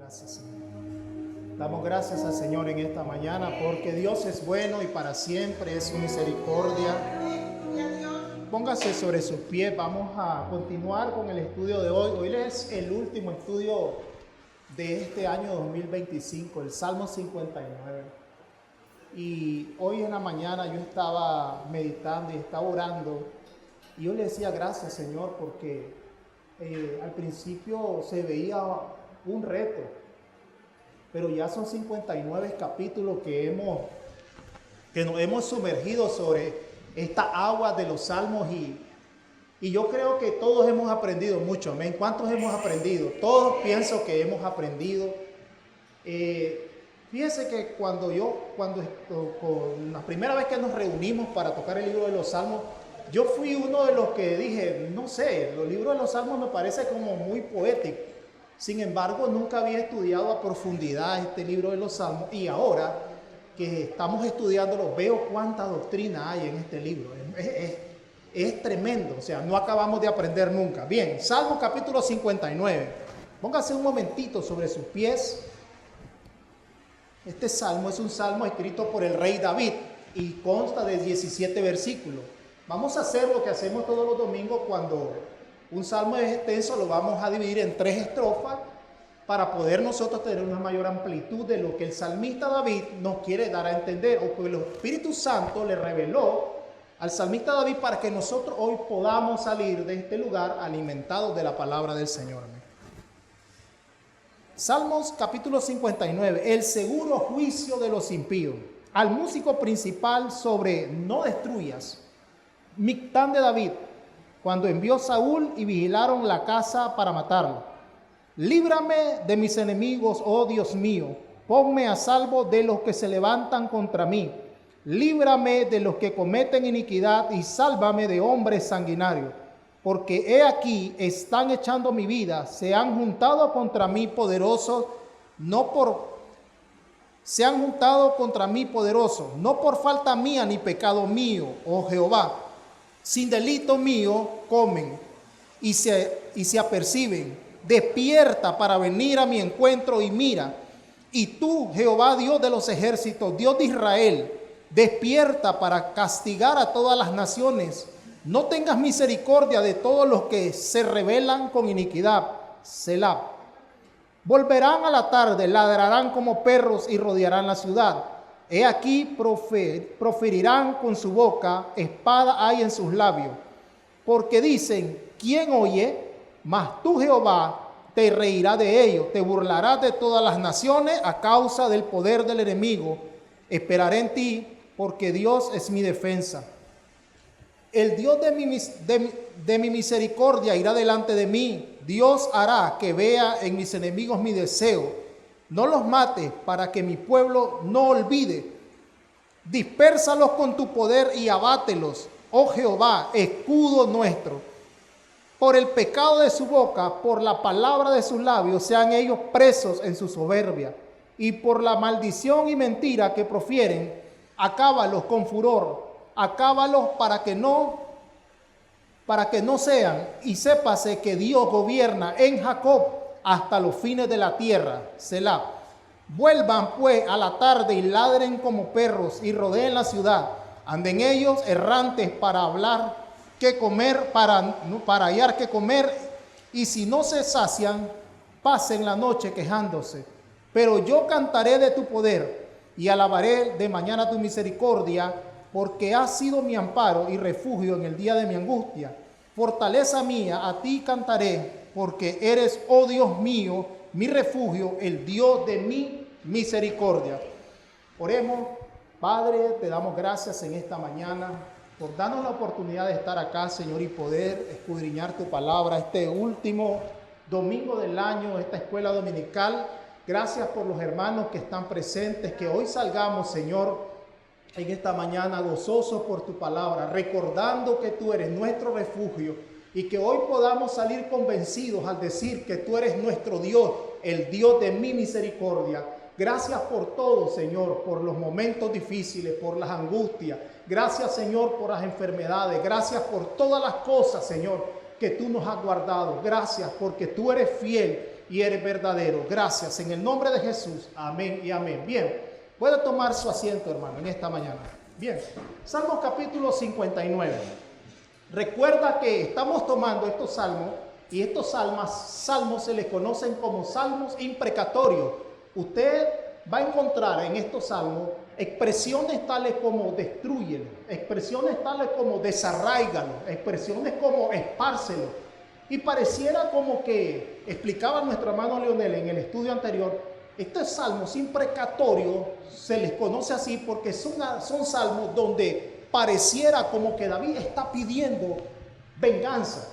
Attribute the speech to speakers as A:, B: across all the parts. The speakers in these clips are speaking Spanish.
A: Gracias, Señor. Damos gracias al Señor en esta mañana porque Dios es bueno y para siempre es su misericordia. Póngase sobre sus pies, vamos a continuar con el estudio de hoy. Hoy es el último estudio de este año 2025, el Salmo 59. Y hoy en la mañana yo estaba meditando y estaba orando y yo le decía gracias, Señor, porque al principio se veía un reto, pero ya son 59 capítulos que nos hemos sumergido sobre esta agua de los salmos y yo creo que todos hemos aprendido mucho. Amén. ¿Cuántos hemos aprendido? Todos pienso que hemos aprendido. Fíjese que cuando la primera vez que nos reunimos para tocar el libro de los salmos, yo fui uno de los que dije, no sé, los libros de los salmos me parece como muy poético. Sin embargo, nunca había estudiado a profundidad este libro de los salmos y ahora que estamos estudiándolo, veo cuánta doctrina hay en este libro. Es tremendo, o sea, no acabamos de aprender nunca. Bien, Salmo capítulo 59. Póngase un momentito sobre sus pies. Este salmo es un salmo escrito por el rey David y consta de 17 versículos. Vamos a hacer lo que hacemos todos los domingos cuando un salmo es extenso, lo vamos a dividir en 3 estrofas para poder nosotros tener una mayor amplitud de lo que el salmista David nos quiere dar a entender, o que el Espíritu Santo le reveló al salmista David para que nosotros hoy podamos salir de este lugar alimentados de la palabra del Señor. Salmos capítulo 59, el seguro juicio de los impíos. Al músico principal sobre no destruyas. Mictán de David, cuando envió Saúl y vigilaron la casa para matarlo. Líbrame de mis enemigos, oh Dios mío, ponme a salvo de los que se levantan contra mí. Líbrame de los que cometen iniquidad y sálvame de hombres sanguinarios. Porque he aquí, están echando mi vida, se han juntado contra mí poderosos, no por falta mía ni pecado mío, oh Jehová. Sin delito mío comen y se aperciben. Despierta para venir a mi encuentro y mira. Y tú, Jehová, Dios de los ejércitos, Dios de Israel, despierta para castigar a todas las naciones. No tengas misericordia de todos los que se rebelan con iniquidad. Selah. Volverán a la tarde, ladrarán como perros y rodearán la ciudad. He aquí proferirán con su boca, espada hay en sus labios. Porque dicen, ¿quién oye? Mas tú, Jehová, te reirá de ellos, te burlarás de todas las naciones a causa del poder del enemigo. Esperaré en ti, porque Dios es mi defensa. El Dios de mi misericordia irá delante de mí. Dios hará que vea en mis enemigos mi deseo. No los mates para que mi pueblo no olvide. Dispérsalos con tu poder y abátelos, oh Jehová, escudo nuestro. Por el pecado de su boca, por la palabra de sus labios, sean ellos presos en su soberbia. Y por la maldición y mentira que profieren, acábalos con furor. Acábalos para que no sean, y sépase que Dios gobierna en Jacob hasta los fines de la tierra. Selah. Vuelvan pues a la tarde y ladren como perros y rodeen la ciudad. Anden ellos errantes para hablar que comer, para hallar que comer, y si no se sacian, pasen la noche quejándose. Pero yo cantaré de tu poder y alabaré de mañana tu misericordia, porque has sido mi amparo y refugio en el día de mi angustia. Fortaleza mía, a ti cantaré, porque eres, oh Dios mío, mi refugio, el Dios de mi misericordia. Oremos. Padre, te damos gracias en esta mañana por darnos la oportunidad de estar acá, Señor, y poder escudriñar tu palabra este último domingo del año, esta escuela dominical. Gracias por los hermanos que están presentes, que hoy salgamos, Señor, en esta mañana gozosos por tu palabra, recordando que tú eres nuestro refugio y que hoy podamos salir convencidos al decir que tú eres nuestro Dios, el Dios de mi misericordia. Gracias por todo, Señor, por los momentos difíciles, por las angustias. Gracias, Señor, por las enfermedades. Gracias por todas las cosas, Señor, que tú nos has guardado. Gracias porque tú eres fiel y eres verdadero. Gracias en el nombre de Jesús. Amén y amén. Bien, puede tomar su asiento, hermano, en esta mañana. Bien, Salmo capítulo 59. Recuerda que estamos tomando estos salmos y estos salmos se les conocen como salmos imprecatorios. Usted va a encontrar en estos salmos expresiones tales como destrúyelo, expresiones tales como desarráigalo, expresiones como espárcelo. Y pareciera como que explicaba nuestro hermano Leonel en el estudio anterior, estos salmos imprecatorios se les conoce así porque son salmos donde pareciera como que David está pidiendo venganza.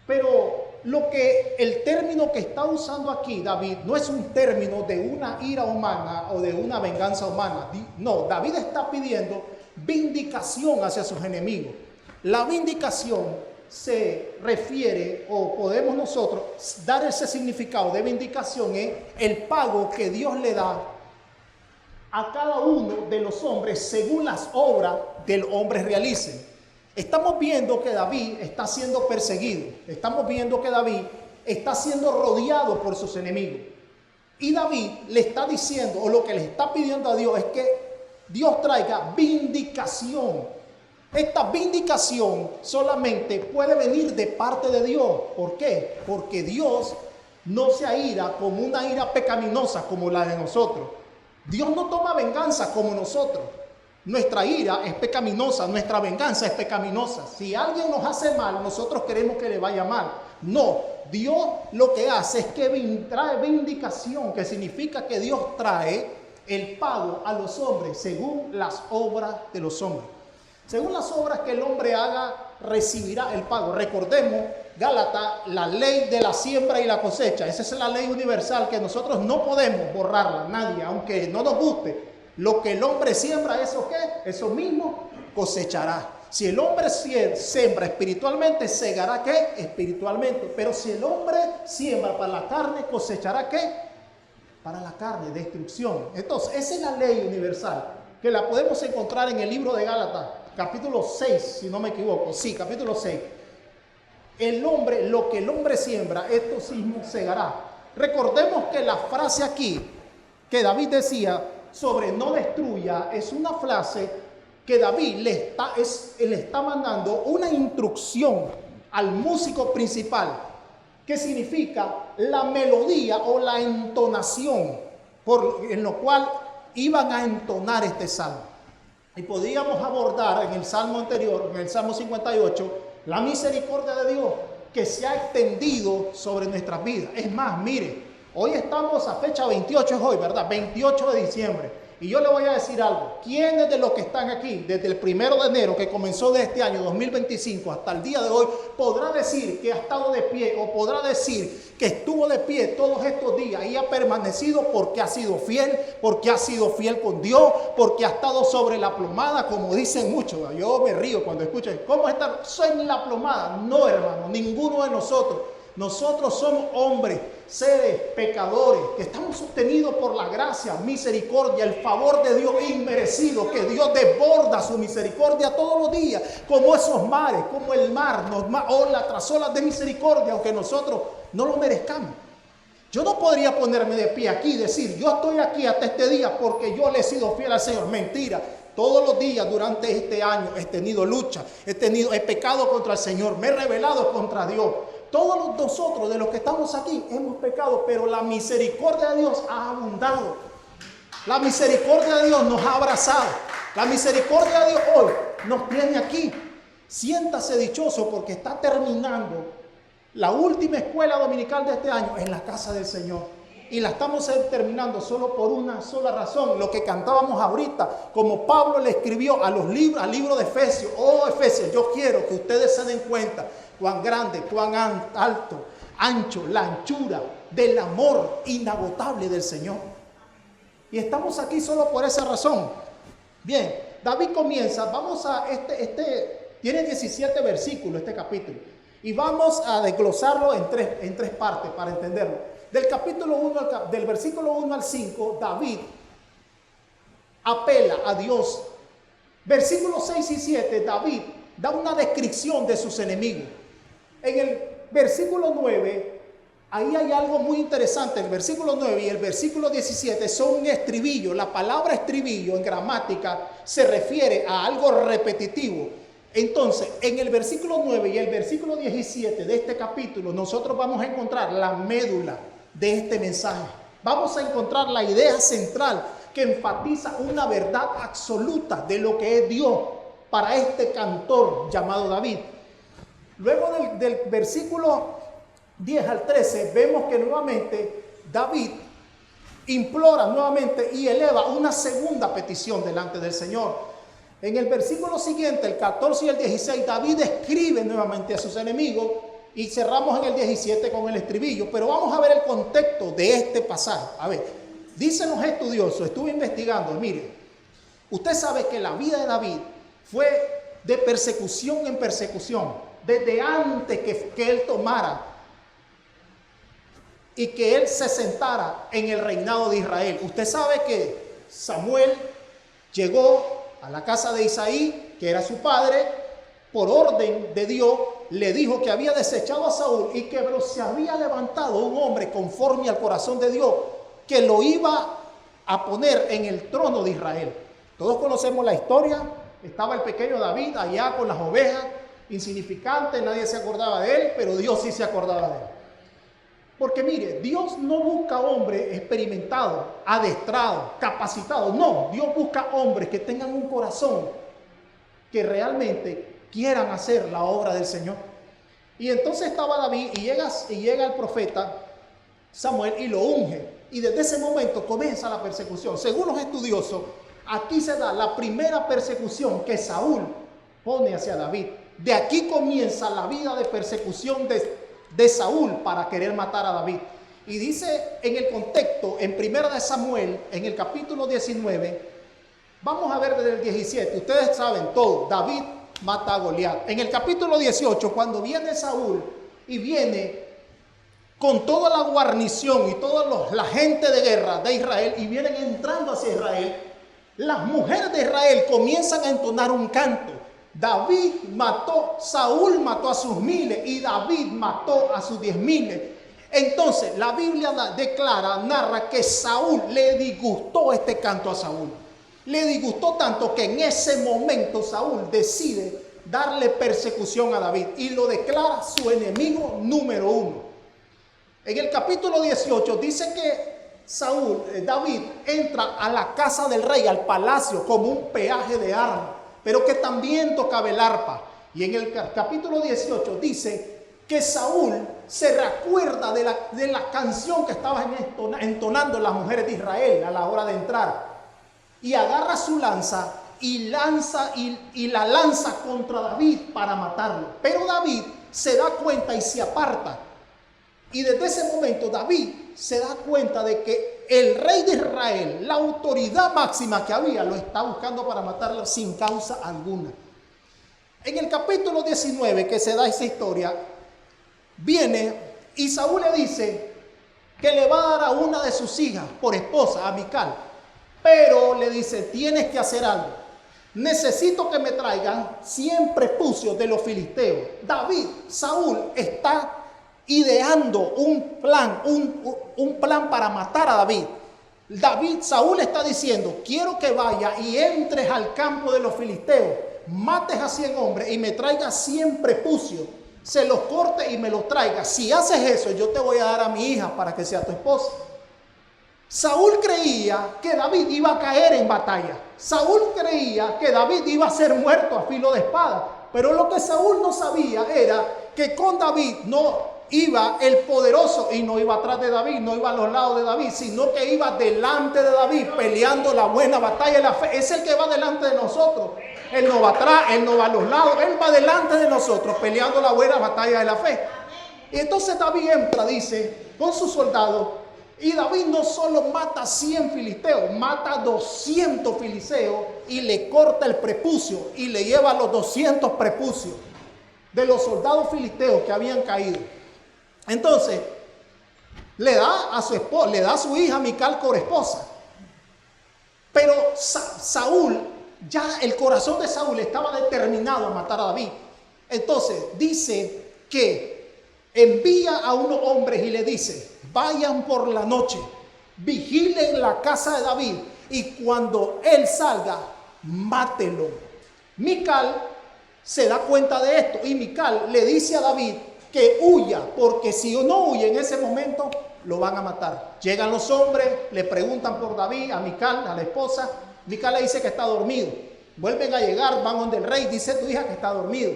A: Pero el término que está usando aquí David no es un término de una ira humana o de una venganza humana. No, David está pidiendo vindicación hacia sus enemigos. La vindicación se refiere, o podemos nosotros dar ese significado de vindicación, es el pago que Dios le da a cada uno de los hombres según las obras del hombre realicen. Estamos viendo que David está siendo perseguido. Estamos viendo que David está siendo rodeado por sus enemigos. Y David le está diciendo, o lo que le está pidiendo a Dios es que Dios traiga vindicación. Esta vindicación solamente puede venir de parte de Dios. ¿Por qué? Porque Dios no se aira como una ira pecaminosa como la de nosotros. Dios no toma venganza como nosotros. Nuestra ira es pecaminosa, nuestra venganza es pecaminosa. Si alguien nos hace mal, nosotros queremos que le vaya mal. No, Dios lo que hace es que trae vindicación, que significa que Dios trae el pago a los hombres según las obras de los hombres. Según las obras que el hombre haga, recibirá el pago. Recordemos, Gálatas, la ley de la siembra y la cosecha. Esa es la ley universal que nosotros no podemos borrarla, nadie, aunque no nos guste. Lo que el hombre siembra, ¿eso qué? Eso mismo cosechará. Si el hombre siembra espiritualmente, segará ¿qué? Espiritualmente. Pero si el hombre siembra para la carne, cosechará ¿qué? Para la carne, destrucción. Entonces, esa es la ley universal, que la podemos encontrar en el libro de Gálatas, capítulo 6, si no me equivoco. Sí, capítulo 6. El hombre, lo que el hombre siembra, esto mismo segará. Recordemos que la frase aquí, que David decía, sobre no destruya, es una frase que David le está mandando una instrucción al músico principal, que significa la melodía o la entonación en lo cual iban a entonar este salmo. Y podríamos abordar en el salmo anterior, en el salmo 58, la misericordia de Dios que se ha extendido sobre nuestras vidas. Es más, mire, hoy estamos a fecha 28, es hoy, ¿verdad? 28 de diciembre. Y yo le voy a decir algo. ¿Quiénes de los que están aquí desde el 1 de enero que comenzó de este año 2025 hasta el día de hoy podrá decir que ha estado de pie o podrá decir que estuvo de pie todos estos días y ha permanecido porque ha sido fiel con Dios, porque ha estado sobre la plomada, como dicen muchos? Yo me río cuando escuchan, ¿cómo está? Soy en la plomada. No, hermano, ninguno de nosotros. Nosotros somos hombres, seres, pecadores, que estamos sostenidos por la gracia, misericordia, el favor de Dios inmerecido, que Dios desborda su misericordia todos los días, como esos mares, como el mar, ola tras ola de misericordia, aunque nosotros no lo merezcamos. Yo no podría ponerme de pie aquí y decir, yo estoy aquí hasta este día porque yo le he sido fiel al Señor. Mentira. Todos los días durante este año he tenido lucha, he pecado contra el Señor, me he rebelado contra Dios. Todos nosotros de los que estamos aquí hemos pecado, pero la misericordia de Dios ha abundado. La misericordia de Dios nos ha abrazado. La misericordia de Dios hoy nos tiene aquí. Siéntase dichoso porque está terminando la última escuela dominical de este año en la casa del Señor. Y la estamos terminando solo por una sola razón. Lo que cantábamos ahorita, como Pablo le escribió al libro de Efesios. Oh, Efesios, yo quiero que ustedes se den cuenta cuán grande, cuán alto, ancho, la anchura del amor inagotable del Señor. Y estamos aquí solo por esa razón. Bien, David comienza, vamos a tiene 17 versículos este capítulo. Y vamos a desglosarlo en tres partes para entenderlo. Del versículo 1 al 5, David apela a Dios. Versículos 6 y 7, David da una descripción de sus enemigos. En el versículo 9 ahí hay algo muy interesante. El versículo 9 y el versículo 17 son un estribillo. La palabra estribillo en gramática se refiere a algo repetitivo. Entonces, en el versículo 9 y el versículo 17 de este capítulo, nosotros vamos a encontrar la médula de este mensaje. Vamos a encontrar la idea central que enfatiza una verdad absoluta de lo que es Dios para este cantor llamado David. Luego del versículo 10 al 13 vemos que nuevamente David implora nuevamente y eleva una segunda petición delante del Señor. En el versículo siguiente, el 14 y el 16, David escribe nuevamente a sus enemigos y cerramos en el 17 con el estribillo. Pero vamos a ver el contexto de este pasaje. A ver, dicen los estudiosos, estuve investigando, mire, usted sabe que la vida de David fue de persecución en persecución, desde antes que él tomara y que él se sentara en el reinado de Israel. Usted sabe que Samuel llegó a la casa de Isaí, que era su padre, por orden de Dios, le dijo que había desechado a Saúl y que se había levantado un hombre conforme al corazón de Dios, que lo iba a poner en el trono de Israel. Todos conocemos la historia. Estaba el pequeño David allá con las ovejas, insignificante, nadie se acordaba de él, pero Dios sí se acordaba de él. Porque mire, Dios no busca hombres experimentados, adestrados, capacitados. No, Dios busca hombres que tengan un corazón que realmente quieran hacer la obra del Señor. Y entonces estaba David y llega el profeta Samuel y lo unge. Y desde ese momento comienza la persecución. Según los estudiosos, aquí se da la primera persecución que Saúl pone hacia David. De aquí comienza la vida de persecución de Saúl para querer matar a David. Y dice en el contexto, en 1 Samuel, en el capítulo 19, vamos a ver desde el 17, ustedes saben todo, David mata a Goliat. En el capítulo 18, cuando viene Saúl y viene con toda la guarnición y toda la gente de guerra de Israel y vienen entrando hacia Israel, las mujeres de Israel comienzan a entonar un canto. Saúl mató a sus miles y David mató a sus 10,000. Entonces la Biblia narra que Saúl le disgustó este canto a Saúl. Le disgustó tanto que en ese momento Saúl decide darle persecución a David y lo declara su enemigo número 1. En el capítulo 18 dice que David entra a la casa del rey, al palacio, como un peaje de armas, pero que también tocaba el arpa. Y en el capítulo 18 dice que Saúl se recuerda de la canción que estaban entonando las mujeres de Israel a la hora de entrar. Y agarra su lanza y la lanza contra David para matarlo. Pero David se da cuenta y se aparta. Y desde ese momento David se da cuenta de que el rey de Israel, la autoridad máxima que había, lo está buscando para matarlo sin causa alguna. En el capítulo 19 que se da esa historia, viene y Saúl le dice que le va a dar a una de sus hijas por esposa, a Mical. Pero le dice, tienes que hacer algo. Necesito que me traigan 100 prepucios de los filisteos. Saúl está ideando un plan para matar a David. Saúl está diciendo, quiero que vaya y entres al campo de los filisteos, mates a 100 hombres y me traigas 100 prepucios, se los corte y me los traigas. Si haces eso, yo te voy a dar a mi hija para que sea tu esposa. Saúl creía que David iba a caer en batalla. Saúl creía que David iba a ser muerto a filo de espada. Pero lo que Saúl no sabía era que con David no iba el poderoso y no iba atrás de David, no iba a los lados de David, sino que iba delante de David peleando la buena batalla de la fe. Es el que va delante de nosotros. Él no va atrás, él no va a los lados, él va delante de nosotros peleando la buena batalla de la fe. Y entonces David entra, dice, con sus soldados, y David no solo mata 100 filisteos, mata 200 filisteos y le corta el prepucio y le lleva los 200 prepucios de los soldados filisteos que habían caído. Entonces, le da a su esposa, le da a su hija Mical por esposa. Pero Saúl, ya el corazón de Saúl estaba determinado a matar a David. Entonces, dice que envía a unos hombres y le dice, vayan por la noche, vigilen la casa de David y cuando él salga, mátelo. Mical se da cuenta de esto y Mical le dice a David que huya, porque si no huye en ese momento, lo van a matar. Llegan los hombres, le preguntan por David, a Mical, a la esposa. Mical le dice que está dormido. Vuelven a llegar, van donde el rey, dice tu hija que está dormido.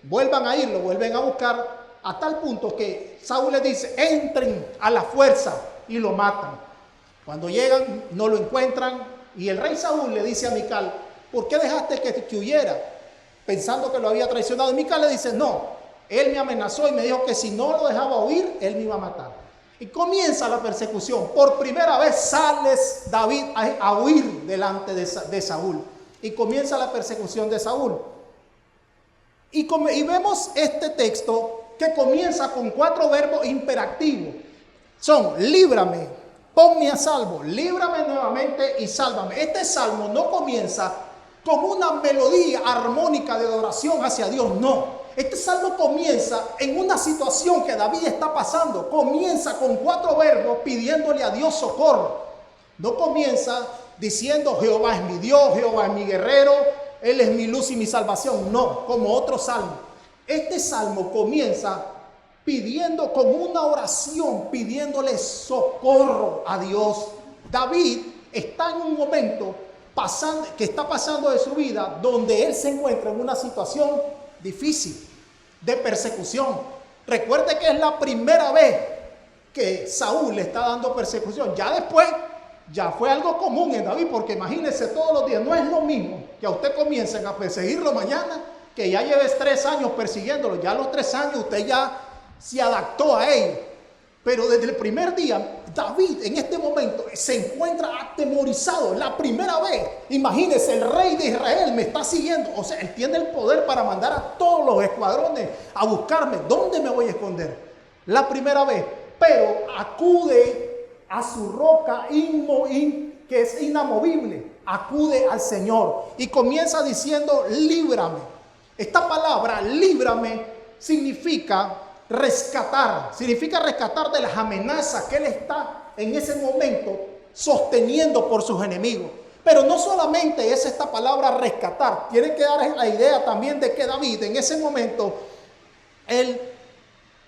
A: Vuelvan a ir, lo vuelven a buscar, a tal punto que Saúl les dice, entren a la fuerza y lo matan. Cuando llegan, no lo encuentran y el rey Saúl le dice a Mical, ¿por qué dejaste que huyera? Pensando que lo había traicionado. Y Mical le dice, no, él me amenazó y me dijo que si no lo dejaba huir, él me iba a matar. Y comienza la persecución. Por primera vez sale David a huir delante de Saúl. Y comienza la persecución de Saúl. Y vemos este texto que comienza con 4 verbos imperativos. Son, líbrame, ponme a salvo, líbrame nuevamente y sálvame. Este salmo no comienza como una melodía armónica de adoración hacia Dios, no. Este salmo comienza en una situación que David está pasando. Comienza con 4 verbos pidiéndole a Dios socorro. No comienza diciendo Jehová es mi Dios, Jehová es mi guerrero, Él es mi luz y mi salvación. No, como otro salmo. Este salmo comienza pidiendo con una oración, pidiéndole socorro a Dios. David está en un momento que está pasando de su vida donde él se encuentra en una situación difícil de persecución. Recuerde que es la primera vez que Saúl le está dando persecución. Ya después, ya fue algo común en David, porque imagínense todos los días, no es lo mismo que a usted comiencen a perseguirlo mañana, que ya lleves 3 años persiguiéndolo. Ya a los 3 años usted ya se adaptó a ello. Pero desde el primer día, David en este momento se encuentra atemorizado. La primera vez, imagínense, el rey de Israel me está siguiendo. O sea, él tiene el poder para mandar a todos los escuadrones a buscarme. ¿Dónde me voy a esconder? La primera vez. Pero acude a su roca que es inamovible. Acude al Señor y comienza diciendo, líbrame. Esta palabra, líbrame, significa rescatar de las amenazas que él está en ese momento sosteniendo por sus enemigos. Pero no solamente es esta palabra rescatar, tiene que dar la idea también de que David en ese momento, él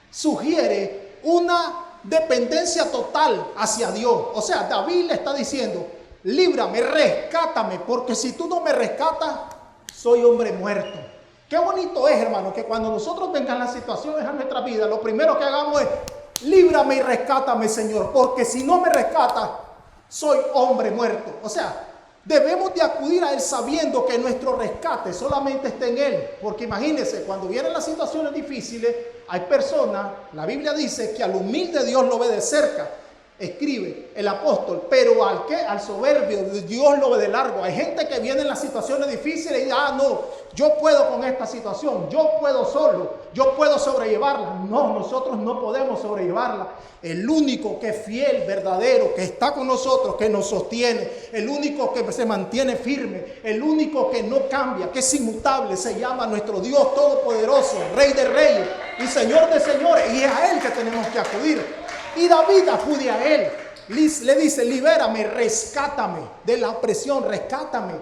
A: sugiere una dependencia total hacia Dios. O sea, David le está diciendo, líbrame, rescátame, porque si tú no me rescatas, soy hombre muerto. Qué bonito es, hermano, que cuando nosotros vengan las situaciones a nuestra vida, lo primero que hagamos es, líbrame y rescátame, Señor, porque si no me rescatas, soy hombre muerto. O sea, debemos de acudir a Él sabiendo que nuestro rescate solamente está en Él. Porque imagínense, cuando vienen las situaciones difíciles, hay personas, la Biblia dice que al humilde Dios lo ve de cerca. Escribe el apóstol, pero al soberbio Dios lo ve de largo. Hay gente que viene en las situaciones difíciles y dice, no, yo puedo con esta situación, yo puedo solo, yo puedo sobrellevarla. No, nosotros no podemos sobrellevarla. El único que es fiel, verdadero, que está con nosotros, que nos sostiene, el único que se mantiene firme, el único que no cambia, que es inmutable, se llama nuestro Dios todopoderoso, Rey de reyes y Señor de señores, y es a Él que tenemos que acudir. Y David acude a él, le dice, libérame, rescátame de la opresión, rescátame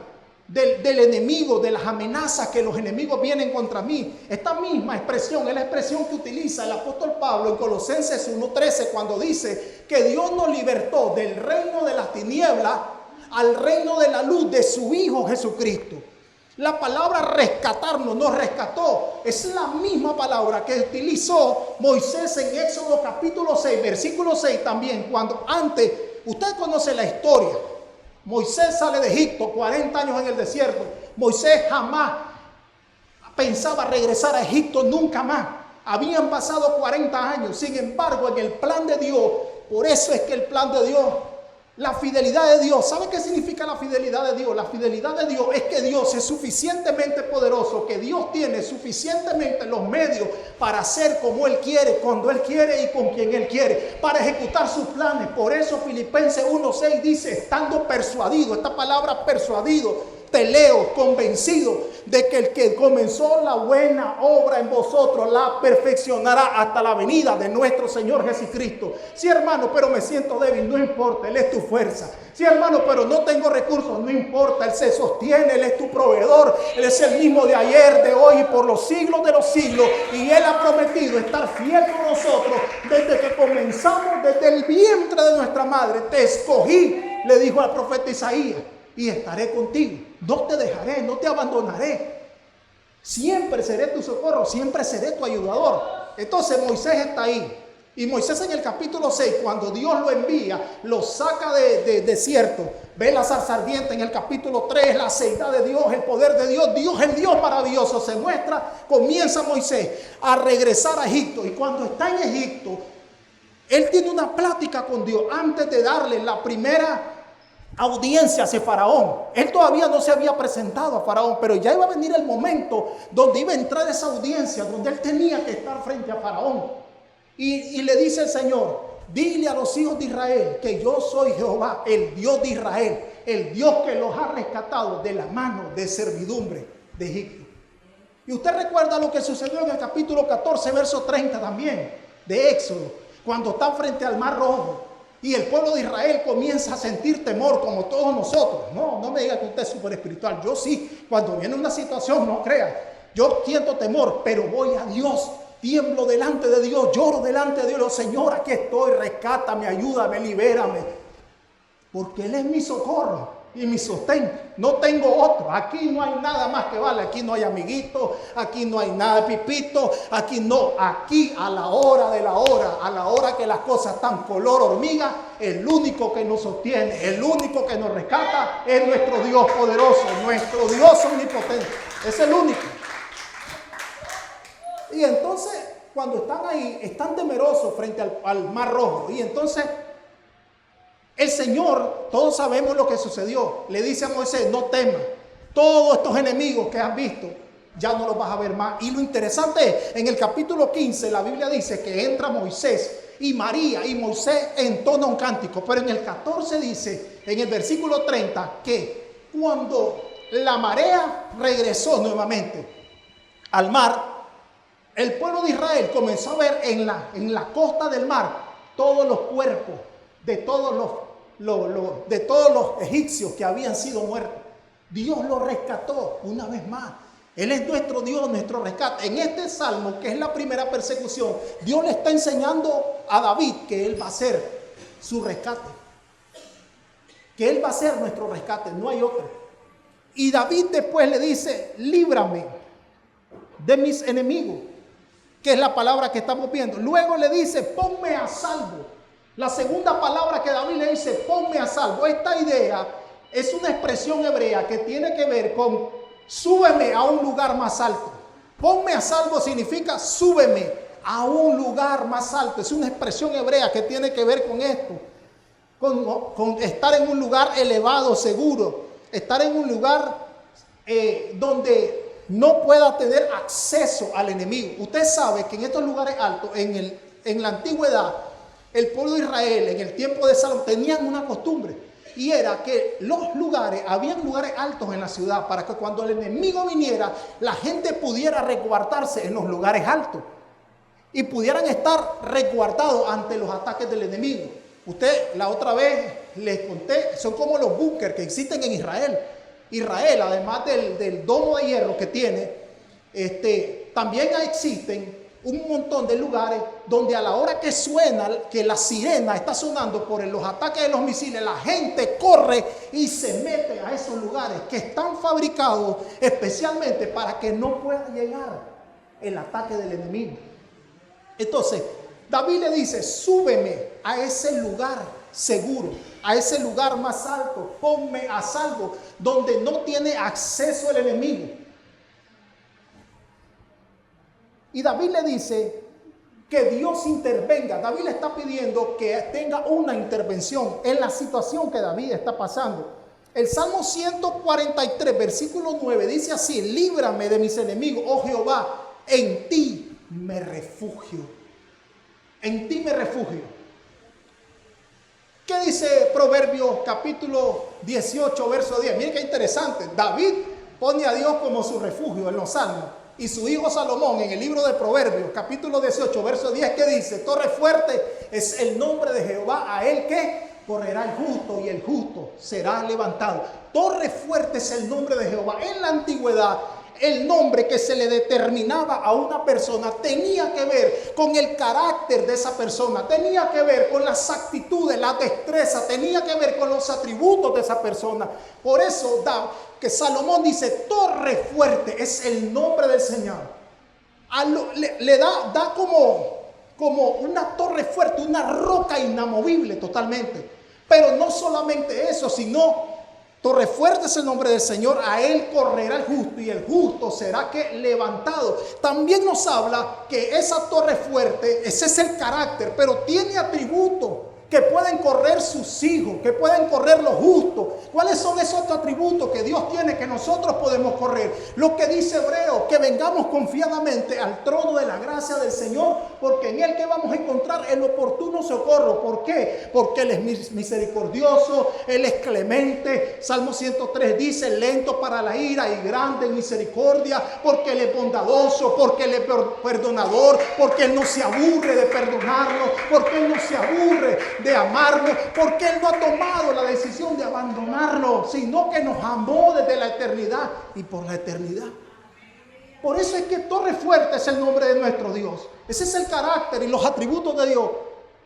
A: del enemigo, de las amenazas que los enemigos vienen contra mí. Esta misma expresión es la expresión que utiliza el apóstol Pablo en Colosenses 1:13 cuando dice que Dios nos libertó del reino de las tinieblas al reino de la luz de su Hijo Jesucristo. La palabra rescatarnos, nos rescató, es la misma palabra que utilizó Moisés en Éxodo capítulo 6, versículo 6 también, cuando antes, usted conoce la historia, Moisés sale de Egipto, 40 años en el desierto, Moisés jamás pensaba regresar a Egipto, nunca más, habían pasado 40 años, sin embargo en el plan de Dios, por eso es que el plan de Dios, la fidelidad de Dios, ¿sabe qué significa la fidelidad de Dios? La fidelidad de Dios es que Dios es suficientemente poderoso, que Dios tiene suficientemente los medios para hacer como Él quiere, cuando Él quiere y con quien Él quiere, para ejecutar sus planes. Por eso Filipenses 1:6 dice, estando persuadido, esta palabra persuadido te leo convencido de que el que comenzó la buena obra en vosotros la perfeccionará hasta la venida de nuestro Señor Jesucristo. Sí, hermano, pero me siento débil, no importa, Él es tu fuerza. Sí, hermano, pero no tengo recursos, no importa, Él se sostiene, Él es tu proveedor, Él es el mismo de ayer, de hoy y por los siglos de los siglos. Y Él ha prometido estar fiel con nosotros desde que comenzamos, desde el vientre de nuestra madre. Te escogí, le dijo al profeta Isaías, y estaré contigo. No te dejaré, no te abandonaré. Siempre seré tu socorro, siempre seré tu ayudador. Entonces Moisés está ahí. Y Moisés en el capítulo 6, cuando Dios lo envía, lo saca de desierto. Ve la zarza ardiente en el capítulo 3, la aceitad de Dios, el poder de Dios. Dios, el Dios maravilloso, se muestra. Comienza Moisés a regresar a Egipto. Y cuando está en Egipto, él tiene una plática con Dios antes de darle la primera audiencia hacia Faraón. Él todavía no se había presentado a Faraón, pero ya iba a venir el momento donde iba a entrar esa audiencia, donde él tenía que estar frente a Faraón. Y le dice el Señor: dile a los hijos de Israel que yo soy Jehová, el Dios de Israel, el Dios que los ha rescatado de la mano de servidumbre de Egipto. Y usted recuerda lo que sucedió en el capítulo 14, verso 30 también, de Éxodo, cuando están frente al Mar Rojo. Y el pueblo de Israel comienza a sentir temor, como todos nosotros. No me diga que usted es súper espiritual. Yo sí, cuando viene una situación, no crea. Yo siento temor, pero voy a Dios. Tiemblo delante de Dios, lloro delante de Dios. Señor, aquí estoy, rescátame, ayúdame, libérame. Porque Él es mi socorro y mi sostén. No tengo otro. Aquí no hay nada más que vale. Aquí no hay amiguito, aquí no hay nada de pipito. Aquí no. Aquí a la hora de la hora, a la hora que las cosas están color hormiga, el único que nos sostiene, el único que nos rescata es nuestro Dios poderoso, nuestro Dios omnipotente. Es el único. Y entonces, cuando están ahí, están temerosos frente al Mar Rojo. Y entonces el Señor, todos sabemos lo que sucedió, le dice a Moisés: no temas, todos estos enemigos que has visto, ya no los vas a ver más. Y lo interesante es, en el capítulo 15, la Biblia dice que entra Moisés y María, y Moisés entona un cántico. Pero en el 14 dice, en el versículo 30, que cuando la marea regresó nuevamente al mar, el pueblo de Israel comenzó a ver en la costa del mar todos los cuerpos de todos los egipcios que habían sido muertos. Dios los rescató una vez más. Él es nuestro Dios, nuestro rescate. En este salmo, que es la primera persecución, Dios le está enseñando a David que Él va a ser su rescate. Que Él va a ser nuestro rescate, no hay otro. Y David después le dice: líbrame de mis enemigos, que es la palabra que estamos viendo. Luego le dice: ponme a salvo. La segunda palabra que David le dice: ponme a salvo. Esta idea es una expresión hebrea que tiene que ver con súbeme a un lugar más alto. Ponme a salvo significa súbeme a un lugar más alto. Es una expresión hebrea que tiene que ver con esto, con estar en un lugar elevado, seguro, estar en un lugar donde no pueda tener acceso al enemigo. Usted sabe que en estos lugares altos, en la antigüedad, el pueblo de Israel, en el tiempo de Salomón, tenían una costumbre, y era que habían lugares altos en la ciudad, para que cuando el enemigo viniera, la gente pudiera resguardarse en los lugares altos y pudieran estar resguardados ante los ataques del enemigo. Usted, la otra vez les conté, son como los búnkers que existen en Israel. Israel, además del domo de hierro que tiene, también existen un montón de lugares donde a la hora que suena, que la sirena está sonando por los ataques de los misiles, la gente corre y se mete a esos lugares que están fabricados especialmente para que no pueda llegar el ataque del enemigo. Entonces, David le dice: súbeme a ese lugar seguro, a ese lugar más alto, ponme a salvo, donde no tiene acceso el enemigo. Y David le dice que Dios intervenga. David le está pidiendo que tenga una intervención en la situación que David está pasando. El Salmo 143, versículo 9, dice así: líbrame de mis enemigos, oh Jehová, en ti me refugio. En ti me refugio. ¿Qué dice Proverbios capítulo 18, verso 10? Miren qué interesante. David pone a Dios como su refugio en los salmos. Y su hijo Salomón en el libro de Proverbios, capítulo 18, verso 10, que dice: torre fuerte es el nombre de Jehová, a él que correrá el justo y el justo será levantado. Torre fuerte es el nombre de Jehová. En la antigüedad, el nombre que se le determinaba a una persona tenía que ver con el carácter de esa persona, tenía que ver con las actitudes, la destreza, tenía que ver con los atributos de esa persona. Por eso que Salomón dice: torre fuerte es el nombre del Señor. Le da como una torre fuerte, una roca inamovible totalmente. Pero no solamente eso, sino torre fuerte es el nombre del Señor, a él correrá el justo y el justo será que levantado. También nos habla que esa torre fuerte, ese es el carácter, pero tiene atributos que pueden correr sus hijos, que pueden correr los justos. ¿Cuáles son esos atributos que Dios tiene que nosotros podemos correr? Lo que dice Hebreo, que vengamos confiadamente al trono de la gracia del Señor, porque en él que vamos a encontrar el oportuno socorro. ¿Por qué? Porque él es misericordioso, él es clemente. Salmo 103 dice: lento para la ira y grande en misericordia, porque él es bondadoso, porque él es perdonador, porque él no se aburre de perdonarnos, porque él no se aburre de amarnos, porque él no ha tomado la decisión de abandonarnos, sino que nos amó desde la eternidad y por la eternidad. Por eso es que torre fuerte es el nombre de nuestro Dios. Ese es el carácter y los atributos de Dios.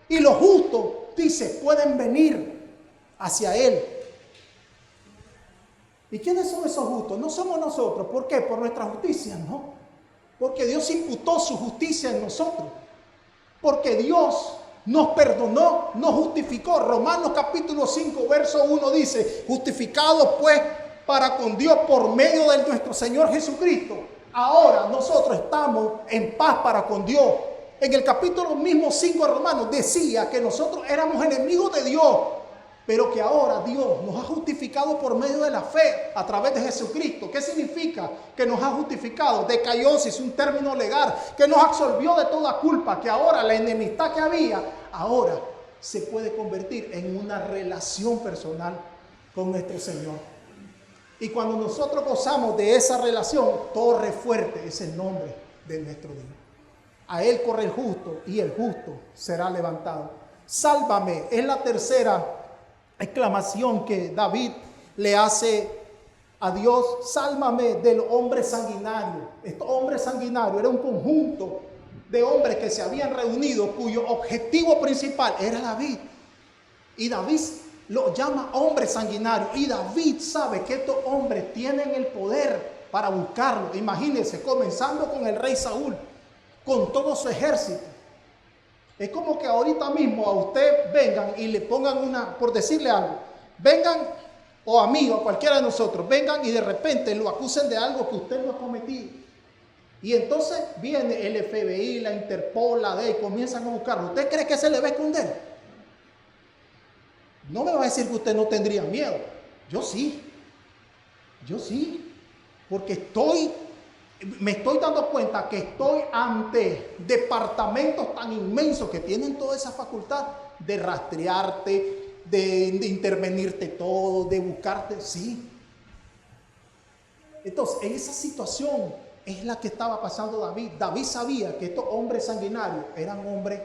A: Y los justos, dice, pueden venir hacia él. ¿Y quiénes son esos justos? No somos nosotros. ¿Por qué? Por nuestra justicia, no. Porque Dios imputó su justicia en nosotros. Porque Dios nos perdonó, nos justificó. Romanos capítulo 5, verso 1 dice: justificados pues para con Dios por medio de nuestro Señor Jesucristo. Ahora nosotros estamos en paz para con Dios. En el capítulo mismo 5 de Romanos decía que nosotros éramos enemigos de Dios, pero que ahora Dios nos ha justificado por medio de la fe a través de Jesucristo. ¿Qué significa que nos ha justificado? Decaiosis, un término legal, que nos absolvió de toda culpa, que ahora la enemistad que había, ahora se puede convertir en una relación personal con nuestro Señor. Y cuando nosotros gozamos de esa relación, torre fuerte es el nombre de nuestro Dios. A él corre el justo y el justo será levantado. Sálvame es la tercera exclamación que David le hace a Dios. Sálvame del hombre sanguinario. Este hombre sanguinario era un conjunto de hombres que se habían reunido, cuyo objetivo principal era David. Y David lo llama hombre sanguinario. Y David sabe que estos hombres tienen el poder para buscarlo. Imagínense, comenzando con el rey Saúl, con todo su ejército. Es como que ahorita mismo a usted vengan y le pongan por decirle algo, vengan, o a mí o a cualquiera de nosotros, vengan y de repente lo acusen de algo que usted no ha cometido. Y entonces viene el FBI, la Interpol, la DEA y comienzan a buscarlo. ¿Usted cree que se le va a esconder? No me va a decir que usted no tendría miedo. Yo sí, porque me estoy dando cuenta que estoy ante departamentos tan inmensos que tienen toda esa facultad de rastrearte, de intervenirte todo, de buscarte, sí. Entonces, en esa situación es la que estaba pasando David. David sabía que estos hombres sanguinarios eran hombres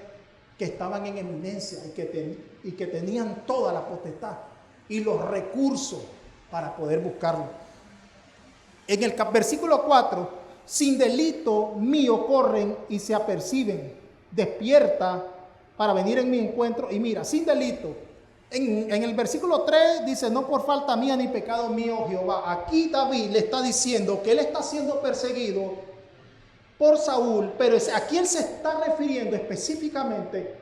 A: que estaban en eminencia y que tenían toda la potestad y los recursos para poder buscarlo. En el versículo 4, sin delito mío corren y se aperciben, despierta para venir en mi encuentro. Y mira, sin delito. En el versículo 3 dice: no por falta mía ni pecado mío, Jehová. Aquí David le está diciendo que él está siendo perseguido por Saúl, pero aquí él se está refiriendo específicamente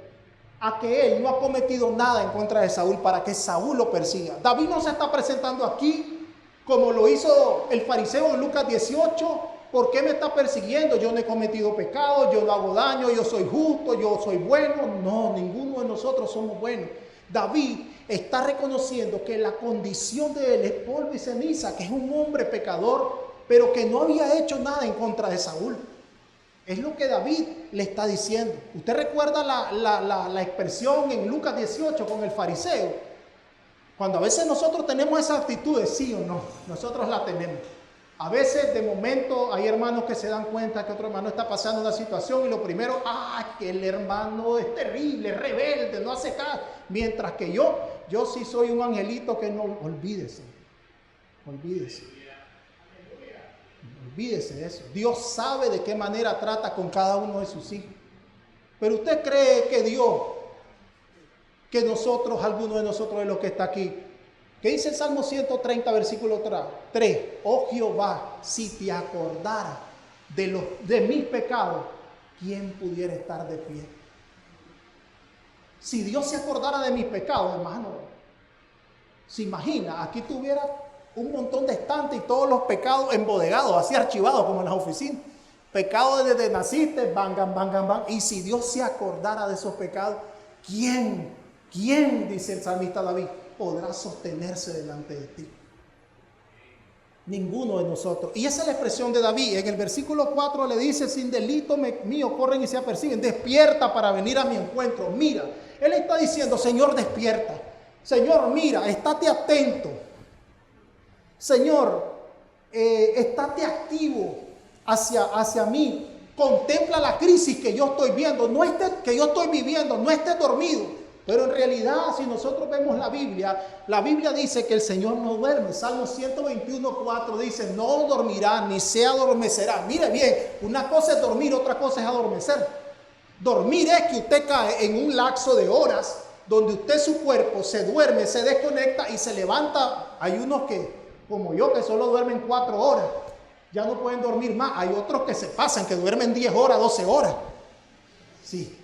A: a que él no ha cometido nada en contra de Saúl para que Saúl lo persiga. David no se está presentando aquí como lo hizo el fariseo en Lucas 18. ¿Por qué me está persiguiendo? Yo no he cometido pecado, yo no hago daño, yo soy justo, yo soy bueno. No, ninguno de nosotros somos buenos. David está reconociendo que la condición de él es polvo y ceniza, que es un hombre pecador, pero que no había hecho nada en contra de Saúl. Es lo que David le está diciendo. Usted recuerda la expresión en Lucas 18 con el fariseo. Cuando a veces nosotros tenemos esa actitud de sí o no, nosotros la tenemos. A veces de momento hay hermanos que se dan cuenta que otro hermano está pasando una situación y lo primero, que el hermano es terrible, es rebelde, no hace caso. Mientras que yo sí soy un angelito que no, olvídese de eso. Dios sabe de qué manera trata con cada uno de sus hijos. Pero usted cree que Dios, que nosotros, alguno de nosotros de los que está aquí, ¿qué dice el Salmo 130, versículo 3? Oh Jehová, si te acordara de mis pecados, ¿quién pudiera estar de pie? Si Dios se acordara de mis pecados, hermano, se imagina, aquí tuviera un montón de estantes y todos los pecados embodegados, así archivados como en las oficinas. Pecados desde naciste, bang. Y si Dios se acordara de esos pecados, ¿quién, dice el salmista David, podrá sostenerse delante de ti? Ninguno de nosotros. Y esa es la expresión de David. En el versículo 4 le dice, sin delito mío corren y se aperciben. Despierta para venir a mi encuentro. Mira, él está diciendo, Señor, despierta. Señor, mira, estate atento. Señor, estate activo hacia mí. Contempla la crisis que yo estoy viendo, que yo estoy viviendo, no estés dormido. Pero en realidad, si nosotros vemos la Biblia dice que el Señor no duerme. Salmo 121:4 dice, no dormirá ni se adormecerá. Mire bien, una cosa es dormir, otra cosa es adormecer. Dormir es que usted cae en un lapso de horas donde usted, su cuerpo, se duerme, se desconecta y se levanta. Hay unos que, como yo, que solo duermen 4 horas. Ya no pueden dormir más. Hay otros que se pasan, que duermen 10 horas, 12 horas. Sí.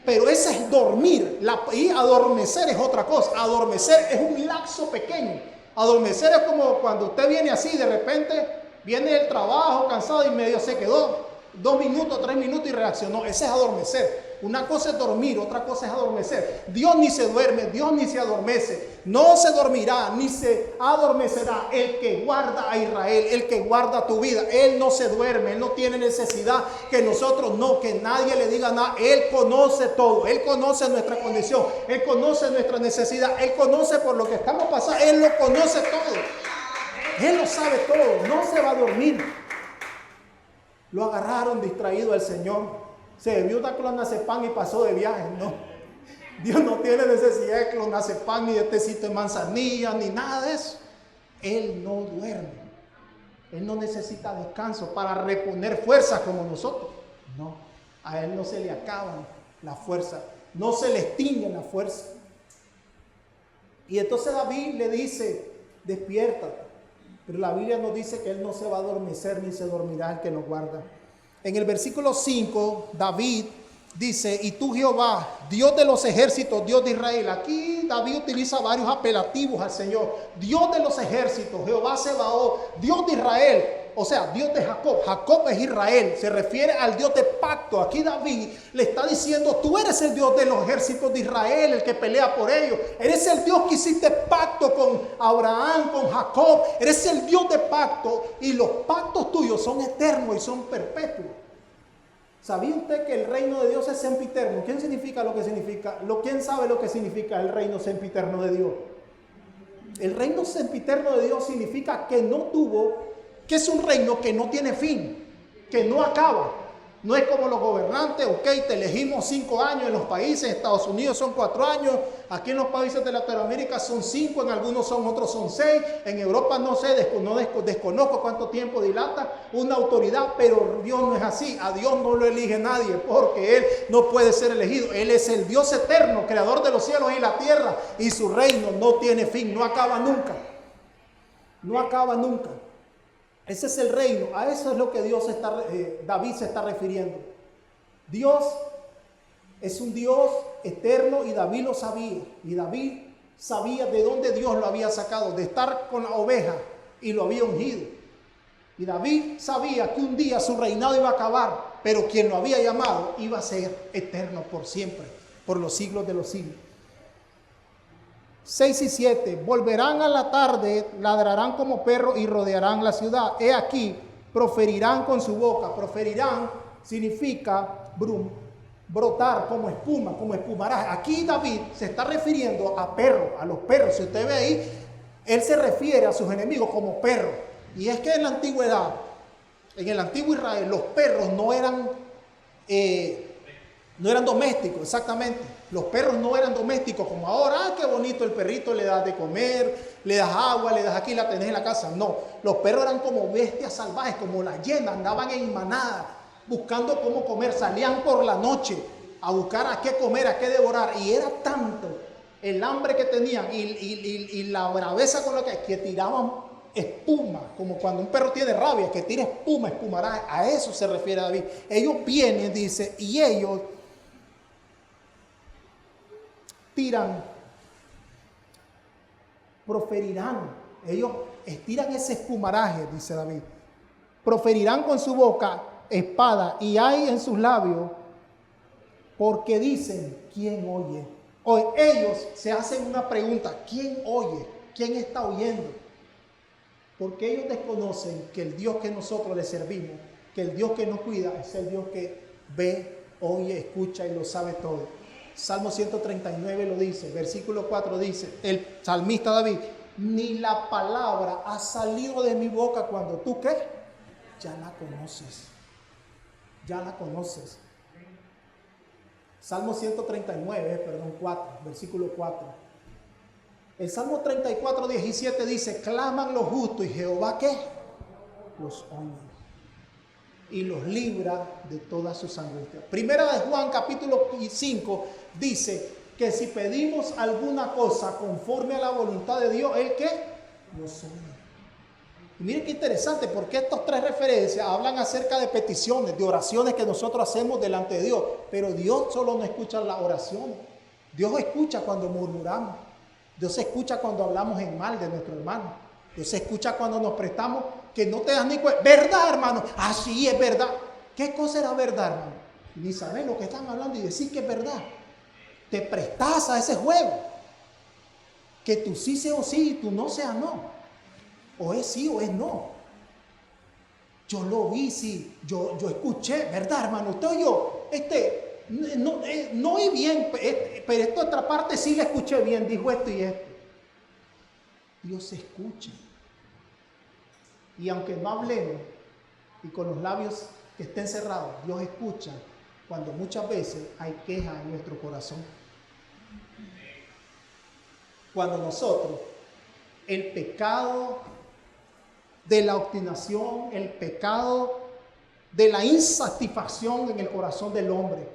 A: Pero ese es dormir. Y adormecer es otra cosa. Adormecer es un lapso pequeño. Adormecer es como cuando usted viene así, de repente viene del trabajo cansado y medio se quedó 2 minutos, 3 minutos y reaccionó. Ese es adormecer. Una cosa es dormir, otra cosa es adormecer. Dios ni se duerme, Dios ni se adormece. No se dormirá ni se adormecerá el que guarda a Israel, el que guarda tu vida. Él no se duerme, Él no tiene necesidad que nosotros que nadie le diga nada. Él conoce todo, Él conoce nuestra condición, Él conoce nuestra necesidad, Él conoce por lo que estamos pasando, Él lo conoce todo. Él lo sabe todo, no se va a dormir. Lo agarraron distraído al Señor. Se bebió una clonazepam y pasó de viaje. No, Dios no tiene necesidad de clonazepam ni de tecito de manzanilla ni nada de eso. Él no duerme. Él no necesita descanso para reponer fuerzas como nosotros. No, a Él no se le acaban las fuerzas, no se le extinguen las fuerzas. Y entonces David le dice, despiértate. Pero la Biblia nos dice que Él no se va a adormecer ni se dormirá el que nos guarda. En el versículo 5, David dice, y tú Jehová, Dios de los ejércitos, Dios de Israel. Aquí David utiliza varios apelativos al Señor. Dios de los ejércitos, Jehová Sebaot, Dios de Israel. O sea, Dios de Jacob. Jacob es Israel, se refiere al Dios de pacto. Aquí David le está diciendo, tú eres el Dios de los ejércitos de Israel, el que pelea por ellos. Eres el Dios que hiciste pacto con Abraham, con Jacob. Eres el Dios de pacto y los pactos tuyos son eternos y son perpetuos. ¿Sabía usted que el reino de Dios es sempiterno? ¿Quién significa lo que significa? ¿Quién sabe lo que significa el reino sempiterno de Dios? El reino sempiterno de Dios significa que es un reino que no tiene fin, que no acaba. No es como los gobernantes, ok, te elegimos 5 años en los países, Estados Unidos son 4 años, aquí en los países de Latinoamérica son 5, en algunos otros son 6, en Europa no sé, desconozco cuánto tiempo dilata una autoridad, pero Dios no es así, a Dios no lo elige nadie, porque Él no puede ser elegido. Él es el Dios eterno, creador de los cielos y la tierra, y su reino no tiene fin, no acaba nunca, no acaba nunca. Ese es el reino. A eso es lo que David se está refiriendo. Dios es un Dios eterno y David lo sabía. Y David sabía de dónde Dios lo había sacado, de estar con la oveja y lo había ungido. Y David sabía que un día su reinado iba a acabar, pero quien lo había llamado iba a ser eterno por siempre, por los siglos de los siglos. 6 y 7, volverán a la tarde, ladrarán como perros y rodearán la ciudad. He aquí, proferirán con su boca. Proferirán significa brotar como espuma, como espumaraje. Aquí David se está refiriendo a perros, a los perros. Si usted ve ahí, él se refiere a sus enemigos como perros. Y es que en la antigüedad, en el antiguo Israel, los perros no eran domésticos, exactamente. Los perros no eran domésticos como ahora. ¡Ah, qué bonito el perrito! Le das de comer, le das agua, le das aquí, la tenés en la casa. No, los perros eran como bestias salvajes, como las hienas, andaban en manada, buscando cómo comer. Salían por la noche a buscar a qué comer, a qué devorar. Y era tanto el hambre que tenían y la braveza con la que tiraban espuma, como cuando un perro tiene rabia, que tira espuma, espumaraje. A eso se refiere David. Ellos vienen, dice, y ellos tiran, proferirán, ellos estiran ese espumaraje, dice David, proferirán con su boca espada y hay en sus labios, porque dicen, ¿quién oye? O ellos se hacen una pregunta, ¿quién oye? ¿Quién está oyendo? Porque ellos desconocen que el Dios que nosotros le servimos, que el Dios que nos cuida, es el Dios que ve, oye, escucha y lo sabe todo. Salmo 139 lo dice, versículo 4 dice, el salmista David, ni la palabra ha salido de mi boca cuando tú, ¿qué? Ya la conoces, ya la conoces. Salmo 4, versículo 4. El Salmo 34, 17 dice, claman los justos y Jehová, ¿qué? Los oye y los libra de todas sus angustias. Primera de Juan capítulo 5 dice que si pedimos alguna cosa conforme a la voluntad de Dios, ¿Él qué? Nos oye. Y miren qué interesante, porque estas tres referencias hablan acerca de peticiones, de oraciones que nosotros hacemos delante de Dios. Pero Dios solo no escucha las oraciones. Dios escucha cuando murmuramos. Dios escucha cuando hablamos en mal de nuestro hermano. Dios escucha cuando nos prestamos que no te das ni cuenta. ¿Verdad, hermano? Así es verdad. ¿Qué cosa era verdad, hermano? Ni sabes lo que están hablando y decir que es verdad. Te prestas a ese juego. Que tú sí sea o sí y tú no sea no. O es sí o es no. Yo lo vi, sí. Yo escuché, ¿verdad, hermano? Usted oyó. No oí bien, pero esta otra parte sí la escuché bien. Dijo esto y esto. Dios escucha. Y aunque no hablemos y con los labios que estén cerrados, Dios escucha cuando muchas veces hay queja en nuestro corazón. Cuando nosotros, el pecado de la obstinación, el pecado de la insatisfacción en el corazón del hombre,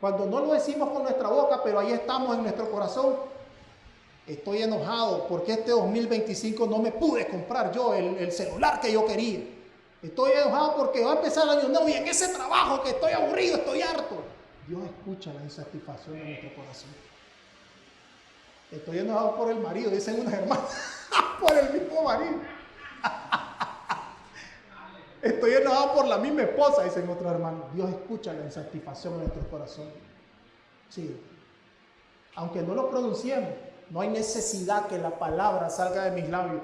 A: cuando no lo decimos con nuestra boca, pero ahí estamos en nuestro corazón, estoy enojado porque este 2025 no me pude comprar yo el celular que yo quería. Estoy enojado porque va a empezar el año nuevo y en ese trabajo que estoy aburrido, estoy harto. Dios escucha la insatisfacción de nuestro corazón. Estoy enojado por el marido, dicen unas hermanas, por el mismo marido. Estoy enojado por la misma esposa, dicen otros hermanos. Dios escucha la insatisfacción de nuestro corazón. Sí. Aunque no lo pronunciemos, no hay necesidad que la palabra salga de mis labios.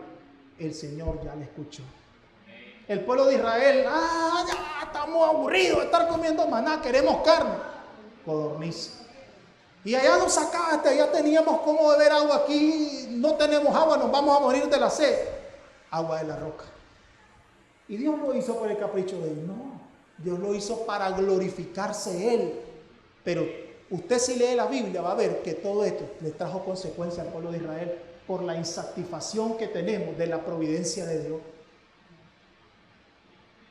A: El Señor ya la escuchó. El pueblo de Israel, ya estamos aburridos de estar comiendo maná, queremos carne. Codorniz. Y allá nos sacaste, allá teníamos cómo beber agua, aquí no tenemos agua, nos vamos a morir de la sed. Agua de la roca. Y Dios lo hizo por el capricho de él. No, Dios lo hizo para glorificarse Él. Pero usted si lee la Biblia va a ver que todo esto le trajo consecuencia al pueblo de Israel por la insatisfacción que tenemos de la providencia de Dios.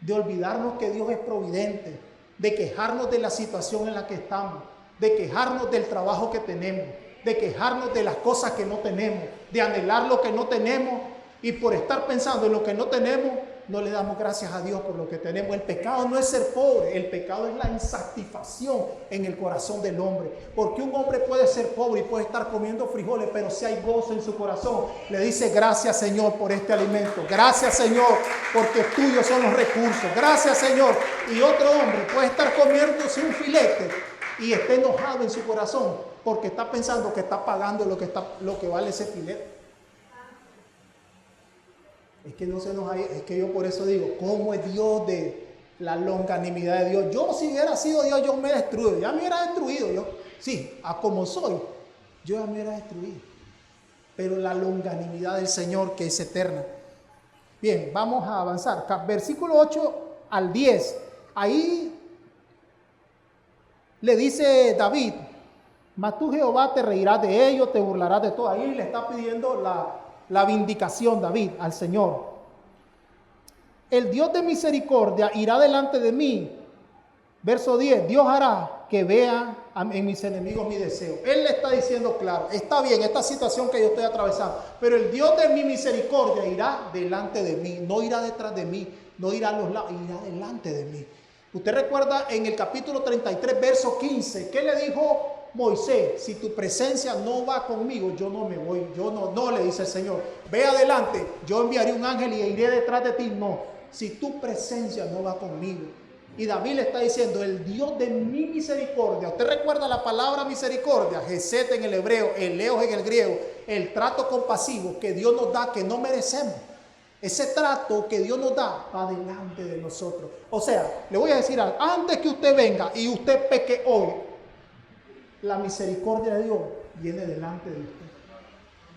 A: De olvidarnos que Dios es providente, de quejarnos de la situación en la que estamos, de quejarnos del trabajo que tenemos, de quejarnos de las cosas que no tenemos, de anhelar lo que no tenemos y por estar pensando en lo que no tenemos, no le damos gracias a Dios por lo que tenemos. El pecado no es ser pobre, el pecado es la insatisfacción en el corazón del hombre. Porque un hombre puede ser pobre y puede estar comiendo frijoles, pero si hay gozo en su corazón, le dice gracias Señor por este alimento. Gracias Señor porque tuyos son los recursos. Gracias Señor. Y otro hombre puede estar comiéndose un filete y está enojado en su corazón porque está pensando que está pagando lo que vale ese filete. Es que no se nos hay, es que yo por eso digo, ¿cómo es Dios de La longanimidad de Dios. Yo, si hubiera sido Dios, yo me destruyo. Ya me hubiera destruido yo. Sí, a como soy, yo ya me hubiera destruido. Pero la longanimidad del Señor, que es eterna. Bien, vamos a avanzar. Versículo 8 al 10. Ahí le dice David: mas tú, Jehová, te reirás de ellos, te burlarás de todo. Ahí le está pidiendo la vindicación David al Señor. El Dios de misericordia irá delante de mí. Verso 10, Dios hará que vea en mis enemigos mi deseo. Él le está diciendo claro, está bien esta situación que yo estoy atravesando, pero el Dios de mi misericordia irá delante de mí, no irá detrás de mí, no irá a los lados, irá delante de mí. Usted recuerda en el capítulo 33, verso 15, ¿qué le dijo Moisés? Si tu presencia no va conmigo, yo no me voy, yo no le dice el Señor, ve adelante, yo enviaré un ángel y iré detrás de ti. No, si tu presencia no va conmigo. Y David le está diciendo, el Dios de mi misericordia. ¿Usted recuerda la palabra misericordia? Gesed en el hebreo, eleos en el griego, el trato compasivo que Dios nos da, que no merecemos. Ese trato que Dios nos da va delante de nosotros. O sea, le voy a decir algo, antes que usted venga y usted peque hoy, la misericordia de Dios viene delante de usted.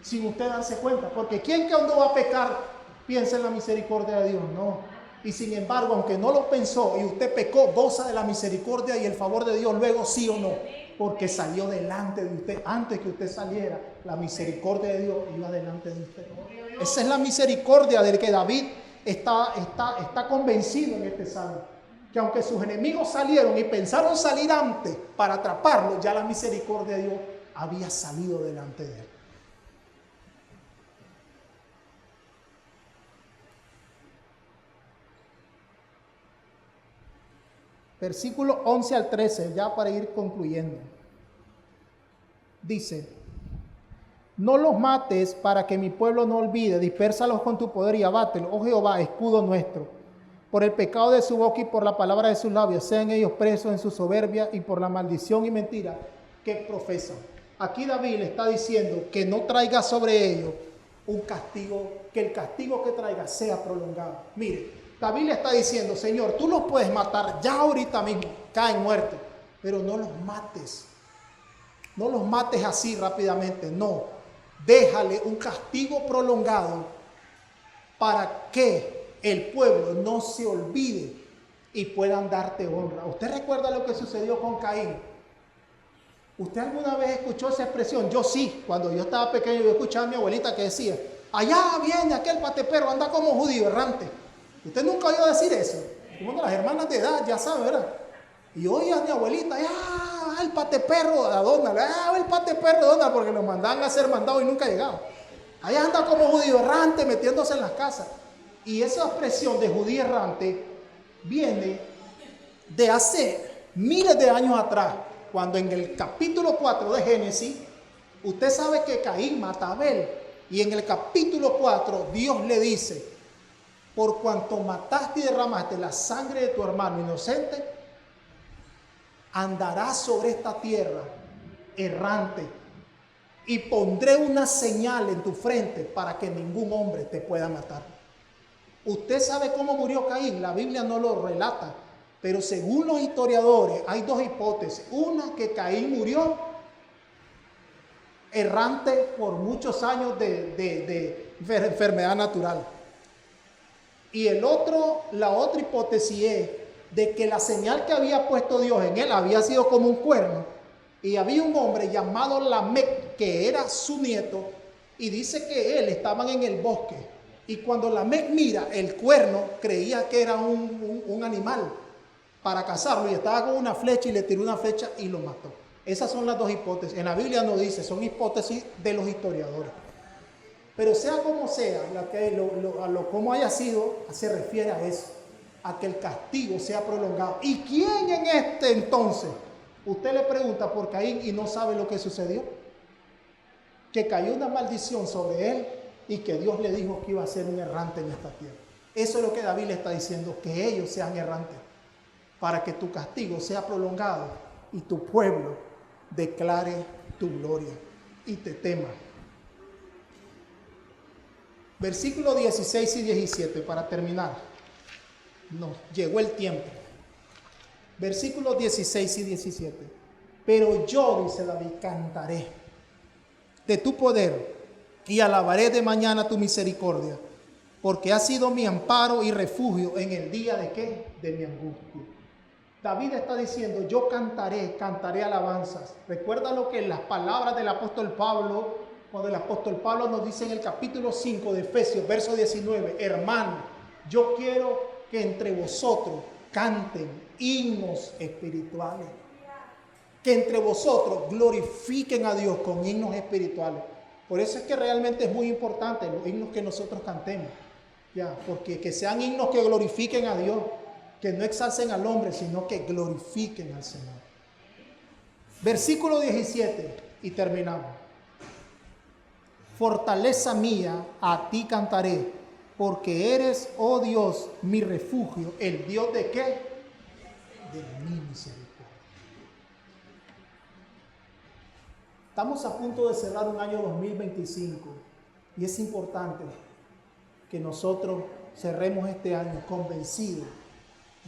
A: Sin usted darse cuenta, porque ¿quién que cuando va a pecar piensa en la misericordia de Dios? No. Y sin embargo, aunque no lo pensó y usted pecó, goza de la misericordia y el favor de Dios luego, sí o no, porque salió delante de usted. Antes que usted saliera, la misericordia de Dios iba delante de usted. Esa es la misericordia del que David está convencido en este salmo. Que aunque sus enemigos salieron y pensaron salir antes para atraparlo, ya la misericordia de Dios había salido delante de él. Versículo 11 al 13, ya para ir concluyendo. Dice: no los mates para que mi pueblo no olvide, dispérsalos con tu poder y abátelos, oh Jehová, escudo nuestro. Por el pecado de su boca y por la palabra de sus labios, sean ellos presos en su soberbia y por la maldición y mentira que profesan. Aquí David le está diciendo que no traiga sobre ellos un castigo, que el castigo que traiga sea prolongado. Mire, David le está diciendo, Señor, tú los puedes matar ya ahorita mismo, caen muertos, pero no los mates. No los mates así rápidamente, no. Déjale un castigo prolongado para que el pueblo no se olvide y puedan darte honra. ¿Usted recuerda lo que sucedió con Caín? ¿Usted alguna vez escuchó esa expresión? Yo sí, cuando yo estaba pequeño yo escuchaba a mi abuelita que decía, allá viene aquel patepero, anda como judío errante. ¿Usted nunca oyó decir eso? Bueno, las hermanas de edad ya saben, ¿verdad? Y oía a mi abuelita, el pateperro de Donald, el pateperro de Donald, porque lo mandaban a ser mandado y nunca llegaba. Allá anda como judío errante metiéndose en las casas. Y esa expresión de judío errante viene de hace miles de años atrás, cuando en el capítulo 4 de Génesis, usted sabe que Caín mata a Abel. Y en el capítulo 4 Dios le dice, por cuanto mataste y derramaste la sangre de tu hermano inocente, andarás sobre esta tierra errante y pondré una señal en tu frente para que ningún hombre te pueda matar. ¿Usted sabe cómo murió Caín? La Biblia no lo relata, pero según los historiadores hay dos hipótesis. Una, que Caín murió errante por muchos años de enfermedad natural. Y la otra hipótesis es de que la señal que había puesto Dios en él había sido como un cuerno. Y había un hombre llamado Lamec, que era su nieto, y dice que él estaban en el bosque. Y cuando Lamec mira el cuerno, creía que era un animal para cazarlo, y estaba con una flecha y le tiró una flecha y lo mató. Esas son las dos hipótesis. En la Biblia no dice, son hipótesis de los historiadores. Pero sea como sea, como haya sido, se refiere a eso, a que el castigo sea prolongado. ¿Y quién en este entonces? Usted le pregunta por Caín y no sabe lo que sucedió. Que cayó una maldición sobre él y que Dios le dijo que iba a ser un errante en esta tierra. Eso es lo que David le está diciendo, que ellos sean errantes, para que tu castigo sea prolongado y tu pueblo declare tu gloria y te tema. Versículos 16 y 17 para terminar. No, llegó el tiempo. Versículos 16 y 17. Pero yo, dice David, cantaré de tu poder y alabaré de mañana tu misericordia, porque has sido mi amparo y refugio en el día de ¿qué? De mi angustia. David está diciendo, yo cantaré alabanzas. Recuerda lo que las palabras del apóstol Pablo, cuando el apóstol Pablo nos dice en el capítulo 5 de Efesios, verso 19, hermano, yo quiero que entre vosotros canten himnos espirituales. Que entre vosotros glorifiquen a Dios con himnos espirituales. Por eso es que realmente es muy importante los himnos que nosotros cantemos. Ya, porque que sean himnos que glorifiquen a Dios, que no exalcen al hombre, sino que glorifiquen al Señor. Versículo 17 y terminamos. Fortaleza mía, a ti cantaré, porque eres, oh Dios, mi refugio, el Dios de ¿qué? De mi misericordia. Estamos a punto de cerrar un año 2025 y es importante que nosotros cerremos este año convencidos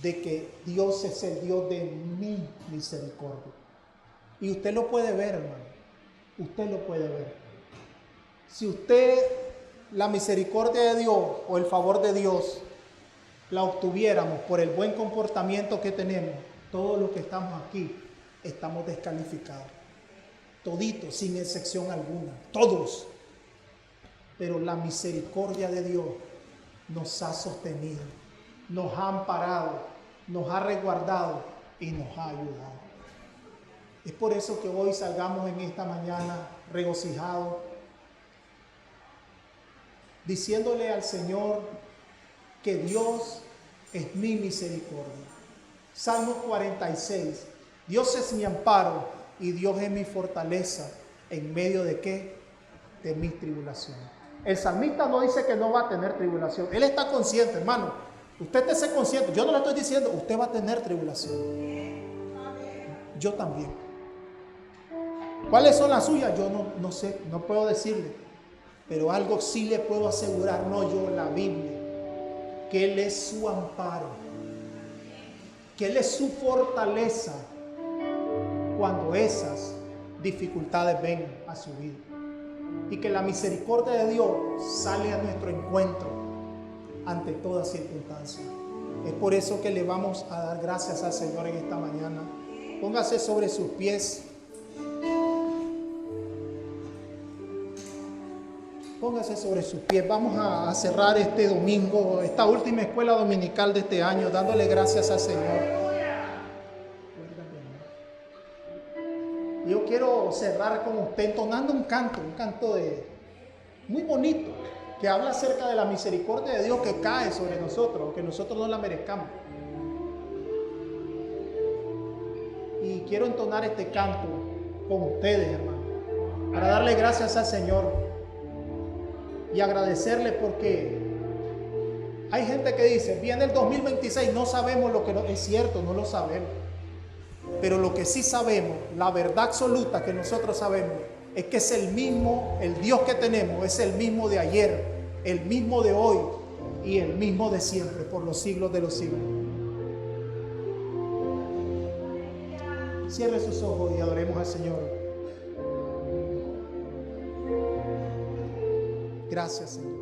A: de que Dios es el Dios de mi misericordia. Y usted lo puede ver, hermano. Usted lo puede ver. Si usted la misericordia de Dios o el favor de Dios la obtuviéramos por el buen comportamiento que tenemos, todos los que estamos aquí estamos descalificados. Toditos, sin excepción alguna. Todos. Pero la misericordia de Dios nos ha sostenido, nos ha amparado, nos ha resguardado y nos ha ayudado. Es por eso que hoy salgamos en esta mañana regocijados, diciéndole al Señor que Dios es mi misericordia. Salmo 46. Dios es mi amparo y Dios es mi fortaleza en medio de ¿qué? De mis tribulaciones. El salmista no dice que no va a tener tribulación. Él está consciente, hermano. Usted esté consciente. Yo no le estoy diciendo, usted va a tener tribulación. Yo también. ¿Cuáles son las suyas? Yo no sé, no puedo decirle. Pero algo sí le puedo asegurar, no yo, la Biblia. Que Él es su amparo. Que Él es su fortaleza cuando esas dificultades vengan a su vida. Y que la misericordia de Dios sale a nuestro encuentro ante toda circunstancia. Es por eso que le vamos a dar gracias al Señor en esta mañana. Póngase sobre sus pies. Póngase sobre sus pies. Vamos a cerrar este domingo, esta última escuela dominical de este año, dándole gracias al Señor. Yo quiero cerrar con usted entonando un canto muy bonito, que habla acerca de la misericordia de Dios que cae sobre nosotros, aunque nosotros no la merezcamos. Y quiero entonar este canto con ustedes, hermanos, para darle gracias al Señor y agradecerle, porque hay gente que dice, viene el 2026, no sabemos lo que es cierto, no lo sabemos. Pero lo que sí sabemos, la verdad absoluta que nosotros sabemos, es que es el mismo, el Dios que tenemos, es el mismo de ayer, el mismo de hoy y el mismo de siempre, por los siglos de los siglos. Cierre sus ojos y adoremos al Señor. Gracias, Señor.